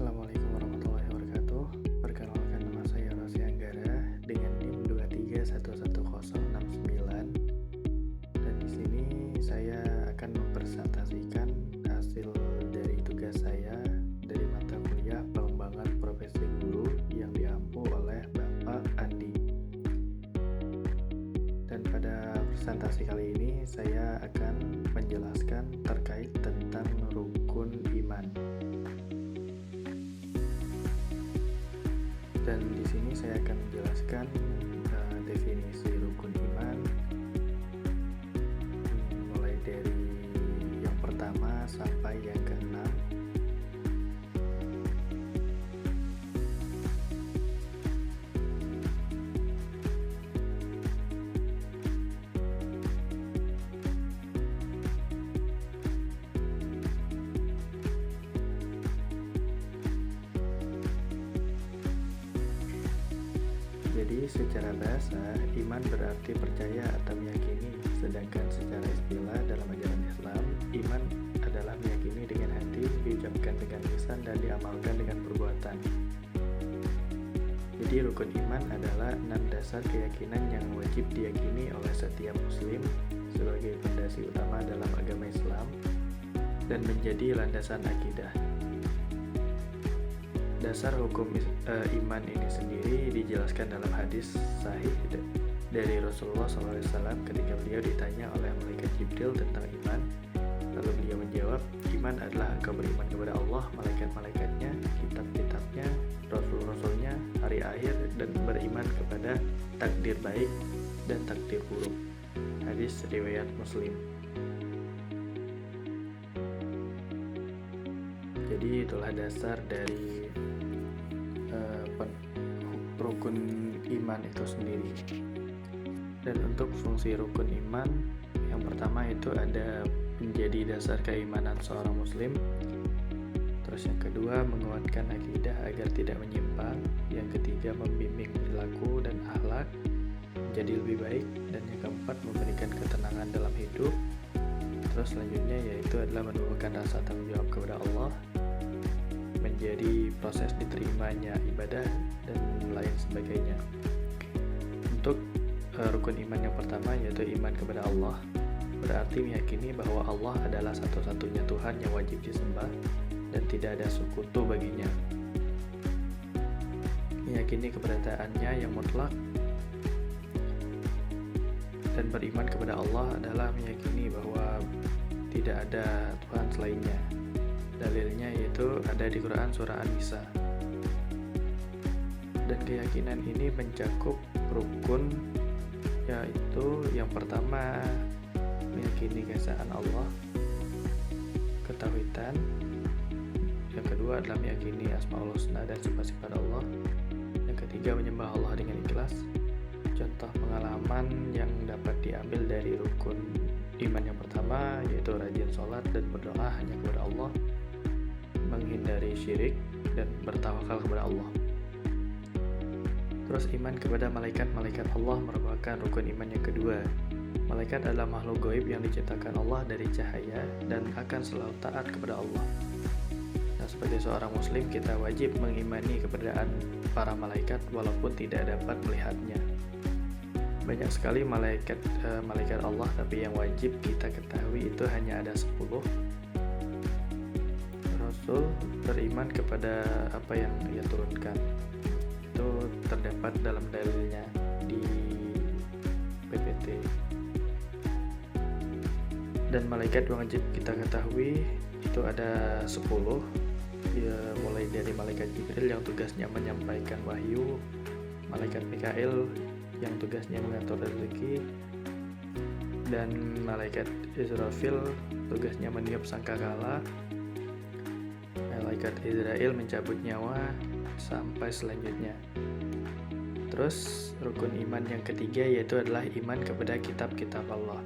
Assalamualaikum warahmatullahi wabarakatuh. Perkenalkan, nama saya Rosy Anggara dengan NIM 2311069. Dan di sini saya akan mempresentasikan hasil dari tugas saya dari mata kuliah pengembangan profesi guru yang diampu oleh Bapak Andi. Dan pada presentasi kali ini saya akan menjelaskan terkait tentang rukun iman. Dan di sini saya akan menjelaskan definisi rukun iman, mulai dari yang pertama sampai yang keenam. Jadi secara bahasa, iman berarti percaya atau meyakini, sedangkan secara istilah dalam ajaran Islam, iman adalah meyakini dengan hati, diucapkan dengan lisan, dan diamalkan dengan perbuatan. Jadi rukun iman adalah 6 dasar keyakinan yang wajib diyakini oleh setiap muslim sebagai fondasi utama dalam agama Islam dan menjadi landasan akidah. Dasar hukum iman ini sendiri dijelaskan dalam hadis sahih dari Rasulullah SAW ketika beliau ditanya oleh malaikat Jibril tentang iman. Lalu beliau menjawab, iman adalah engkau beriman kepada Allah, malaikat-malaikatnya, kitab-kitabnya, rasul-rasulnya, hari akhir, dan beriman kepada takdir baik dan takdir buruk. Hadis riwayat Muslim. Jadi itulah dasar dari rukun iman itu sendiri. Dan untuk fungsi rukun iman, yang pertama itu ada menjadi dasar keimanan seorang muslim. Terus yang kedua, menguatkan akidah agar tidak menyimpang. Yang ketiga, membimbing perilaku dan akhlak menjadi lebih baik. Dan yang keempat, memberikan ketenangan dalam hidup. Terus selanjutnya yaitu adalah menumbuhkan rasa tanggung jawab kepada Allah, menjadi proses diterimanya ibadah dan lain sebagainya. Untuk rukun iman yang pertama yaitu iman kepada Allah, berarti meyakini bahwa Allah adalah satu-satunya Tuhan yang wajib disembah dan tidak ada sekutu baginya. Meyakini keberadaannya yang mutlak. Dan beriman kepada Allah adalah meyakini bahwa tidak ada Tuhan selainnya. Dalilnya yaitu ada di Quran surah An-Nisa. Dan keyakinan ini mencakup rukun, yaitu yang pertama meyakini keesaan Allah, ketauhidan. Yang kedua adalah meyakini Asmaul Husna dan sifat-sifat Allah. Yang ketiga menyembah Allah dengan ikhlas. Contoh pengalaman yang dapat diambil dari rukun iman yang pertama yaitu rajin sholat dan berdoa hanya kepada Allah, menghindari syirik dan bertawakal kepada Allah. Terus iman kepada malaikat-malaikat Allah merupakan rukun iman yang kedua. Malaikat adalah makhluk gaib yang diciptakan Allah dari cahaya dan akan selalu taat kepada Allah. Nah, sebagai seorang muslim kita wajib mengimani keberadaan para malaikat walaupun tidak dapat melihatnya. Banyak sekali malaikat Allah, tapi yang wajib kita ketahui itu hanya ada 10. Rasul beriman kepada apa yang ia turunkan. Itu terdapat dalam dalilnya di PPT. Dan malaikat yang wajib kita ketahui itu ada 10. Mulai dari malaikat Jibril yang tugasnya menyampaikan wahyu, malaikat Mikail yang tugasnya mengatur rezeki, dan malaikat Israfil tugasnya meniup sangkakala, malaikat Israel mencabut nyawa, sampai selanjutnya. Terus rukun iman yang ketiga yaitu adalah iman kepada kitab-kitab Allah.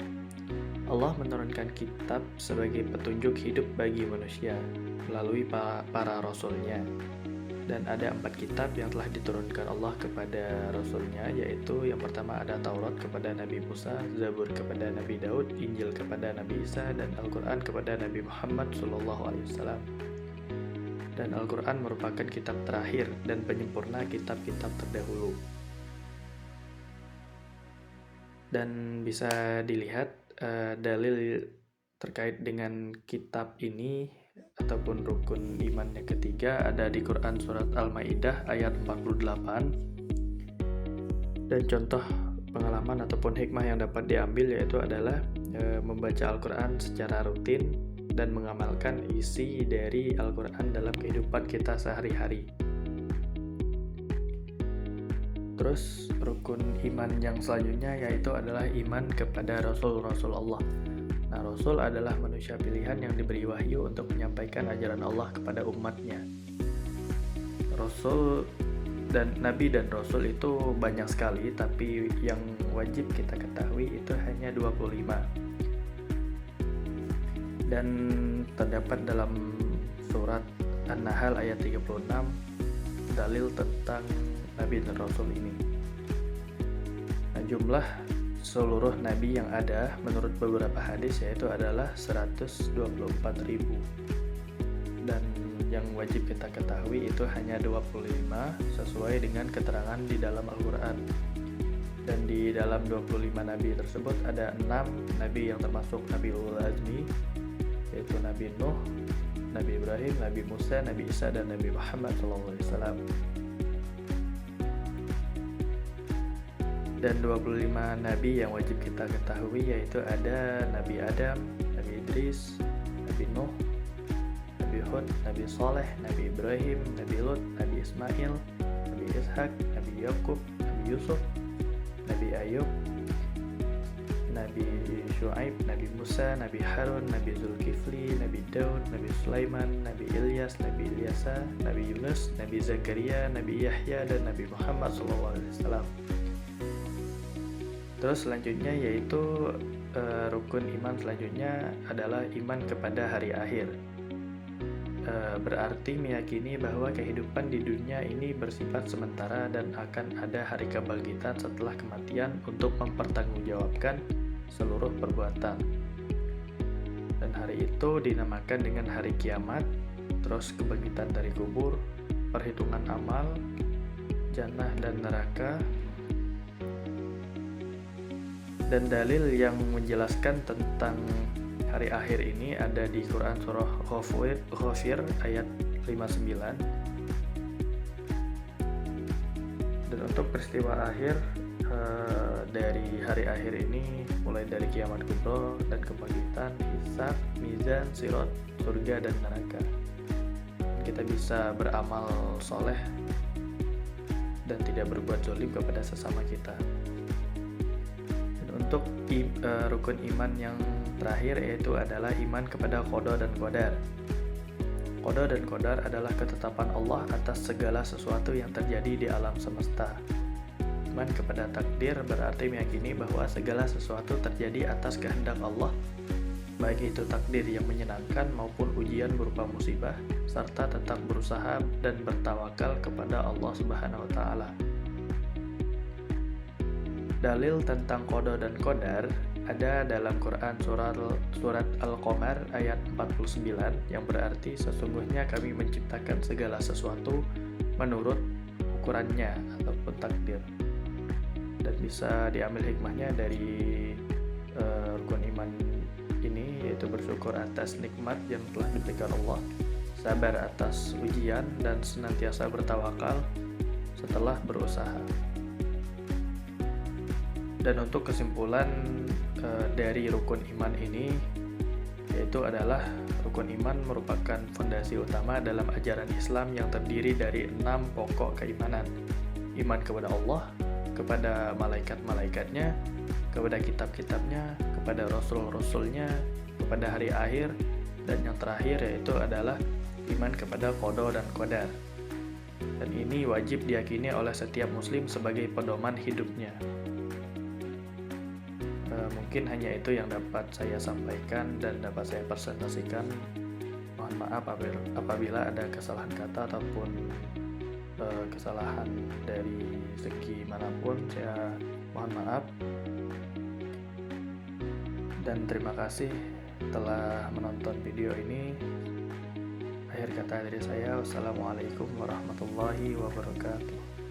Allah menurunkan kitab sebagai petunjuk hidup bagi manusia melalui para rasulnya. Dan ada 4 kitab yang telah diturunkan Allah kepada Rasulnya, yaitu yang pertama ada Taurat kepada Nabi Musa, Zabur kepada Nabi Daud, Injil kepada Nabi Isa, dan Al-Quran kepada Nabi Muhammad SAW. dan Al-Quran merupakan kitab terakhir dan penyempurna kitab-kitab terdahulu. Dan bisa dilihat dalil terkait dengan kitab ini ataupun rukun iman yang ketiga ada di Quran surat Al-Maidah ayat 48. Dan contoh pengalaman ataupun hikmah yang dapat diambil yaitu adalah membaca Al-Quran secara rutin dan mengamalkan isi dari Al-Quran dalam kehidupan kita sehari-hari. Terus rukun iman yang selanjutnya yaitu adalah iman kepada Rasul-Rasul Allah. Nah, Rasul adalah manusia pilihan yang diberi wahyu untuk menyampaikan ajaran Allah kepada umatnya. Rasul dan Nabi dan Rasul itu banyak sekali, tapi yang wajib kita ketahui itu hanya 25. Dan terdapat dalam surat An-Nahl ayat 36 dalil tentang Nabi dan Rasul ini. Nah, jumlah seluruh Nabi yang ada menurut beberapa hadis yaitu adalah 124.000. Dan yang wajib kita ketahui itu hanya 25 sesuai dengan keterangan di dalam Al-Quran. Dan di dalam 25 Nabi tersebut ada 6 Nabi yang termasuk Nabi Ulul Azmi, yaitu Nabi Nuh, Nabi Ibrahim, Nabi Musa, Nabi Isa, dan Nabi Muhammad SAW. Dan 25 Nabi yang wajib kita ketahui yaitu ada Nabi Adam, Nabi Idris, Nabi Nuh, Nabi Hud, Nabi Saleh, Nabi Ibrahim, Nabi Lut, Nabi Ismail, Nabi Ishak, Nabi Yakub, Nabi Yusuf, Nabi Ayub, Nabi Shu'aib, Nabi Musa, Nabi Harun, Nabi Zulkifli, Nabi Daud, Nabi Sulaiman, Nabi Ilyas, Nabi Ilyasa, Nabi Yunus, Nabi Zakaria, Nabi Yahya, dan Nabi Muhammad SAW. Terus selanjutnya yaitu rukun iman selanjutnya adalah iman kepada hari akhir. Berarti meyakini bahwa kehidupan di dunia ini bersifat sementara dan akan ada hari kebangkitan setelah kematian untuk mempertanggungjawabkan seluruh perbuatan. Dan hari itu dinamakan dengan hari kiamat, terus kebangkitan dari kubur, perhitungan amal, jannah dan neraka. Dan dalil yang menjelaskan tentang hari akhir ini ada di Quran surah Ghafir ayat 59. Dan untuk peristiwa akhir dari hari akhir ini mulai dari kiamat kubra dan kebangkitan, hisab, mizan, sirat, surga dan neraka. Kita bisa beramal soleh dan tidak berbuat zalim kepada sesama kita. Untuk rukun iman yang terakhir yaitu adalah iman kepada qada dan qadar. Qada dan qadar adalah ketetapan Allah atas segala sesuatu yang terjadi di alam semesta. Iman kepada takdir berarti meyakini bahwa segala sesuatu terjadi atas kehendak Allah, baik itu takdir yang menyenangkan maupun ujian berupa musibah, serta tetap berusaha dan bertawakal kepada Allah Subhanahu wa Ta'ala. Dalil tentang qada dan qadar ada dalam Quran surat Al-Qamar ayat 49 yang berarti sesungguhnya kami menciptakan segala sesuatu menurut ukurannya ataupun takdir. Dan bisa diambil hikmahnya dari rukun iman ini yaitu bersyukur atas nikmat yang telah diberikan Allah, sabar atas ujian, dan senantiasa bertawakal setelah berusaha. Dan untuk kesimpulan dari rukun iman ini yaitu adalah rukun iman merupakan fondasi utama dalam ajaran Islam yang terdiri dari 6 pokok keimanan. Iman kepada Allah, kepada malaikat-malaikatnya, kepada kitab-kitabnya, kepada rasul-rasulnya, kepada hari akhir, dan yang terakhir yaitu adalah iman kepada qada dan qadar. Dan ini wajib diyakini oleh setiap muslim sebagai pedoman hidupnya. Mungkin hanya itu yang dapat saya sampaikan dan dapat saya presentasikan. Mohon maaf apabila ada kesalahan kata ataupun kesalahan dari segi manapun, saya mohon maaf. Dan terima kasih telah menonton video ini. Akhir kata dari saya, wassalamualaikum warahmatullahi wabarakatuh.